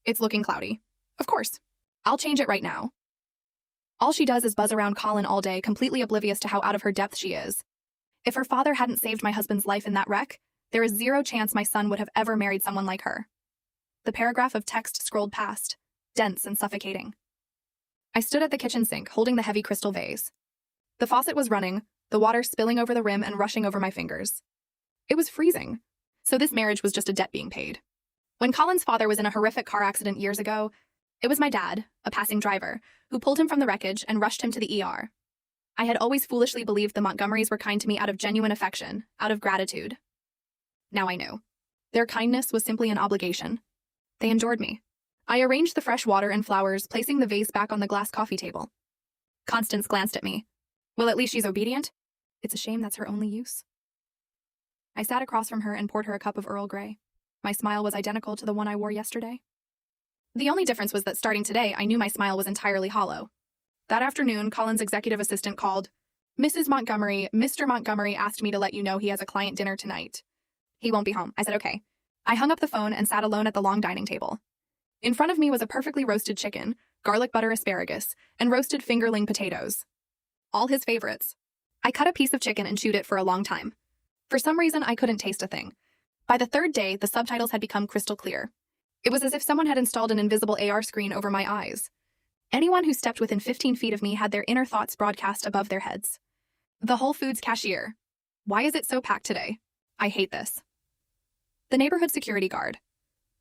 It's looking cloudy. Of course. I'll change it right now. All she does is buzz around Colin all day, completely oblivious to how out of her depth she is. If her father hadn't saved my husband's life in that wreck, there is zero chance my son would have ever married someone like her. The paragraph of text scrolled past, dense and suffocating. I stood at the kitchen sink, holding the heavy crystal vase. The faucet was running, the water spilling over the rim and rushing over my fingers. It was freezing, so this marriage was just a debt being paid. When Colin's father was in a horrific car accident years ago, it was my dad, a passing driver, who pulled him from the wreckage and rushed him to the ER. I had always foolishly believed the Montgomerys were kind to me out of genuine affection, out of gratitude. Now I knew. Their kindness was simply an obligation. They endured me. I arranged the fresh water and flowers, placing the vase back on the glass coffee table. Constance glanced at me. Well, at least she's obedient. It's a shame that's her only use. I sat across from her and poured her a cup of Earl Grey. My smile was identical to the one I wore yesterday. The only difference was that starting today, I knew my smile was entirely hollow. That afternoon, Colin's executive assistant called. Mrs. Montgomery, Mr. Montgomery asked me to let you know he has a client dinner tonight. He won't be home. I said okay. I hung up the phone and sat alone at the long dining table. In front of me was a perfectly roasted chicken, garlic butter asparagus, and roasted fingerling potatoes. All his favorites. I cut a piece of chicken and chewed it for a long time. For some reason, I couldn't taste a thing. By the third day, the subtitles had become crystal clear. It was as if someone had installed an invisible AR screen over my eyes. Anyone who stepped within 15 feet of me had their inner thoughts broadcast above their heads. The Whole Foods cashier. Why is it so packed today? I hate this. The neighborhood security guard.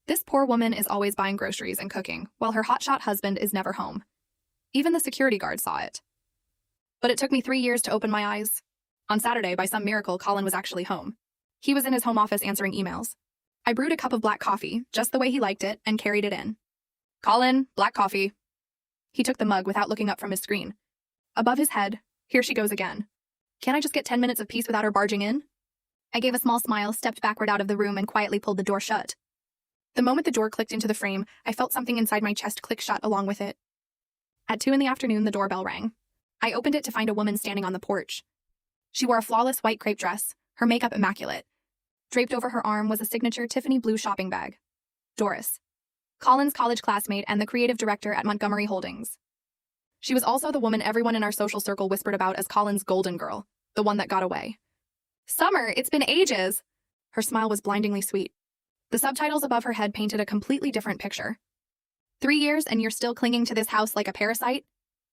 This poor woman is always buying groceries and cooking, while her hotshot husband is never home. Even the security guard saw it. But it took me 3 years to open my eyes. On Saturday, by some miracle, Colin was actually home. He was in his home office answering emails. I brewed a cup of black coffee, just the way he liked it, and carried it in. Colin, black coffee. He took the mug without looking up from his screen. Above his head, here she goes again. Can't I just get 10 minutes of peace without her barging in? I gave a small smile, stepped backward out of the room, and quietly pulled the door shut. The moment the door clicked into the frame, I felt something inside my chest click shut along with it. At 2 p.m, the doorbell rang. I opened it to find a woman standing on the porch. She wore a flawless white crepe dress, her makeup immaculate. Draped over her arm was a signature Tiffany blue shopping bag. Doris. Colin's college classmate and the creative director at Montgomery Holdings. She was also the woman everyone in our social circle whispered about as Colin's golden girl, the one that got away. Summer, it's been ages! Her smile was blindingly sweet. The subtitles above her head painted a completely different picture. 3 years and you're still clinging to this house like a parasite?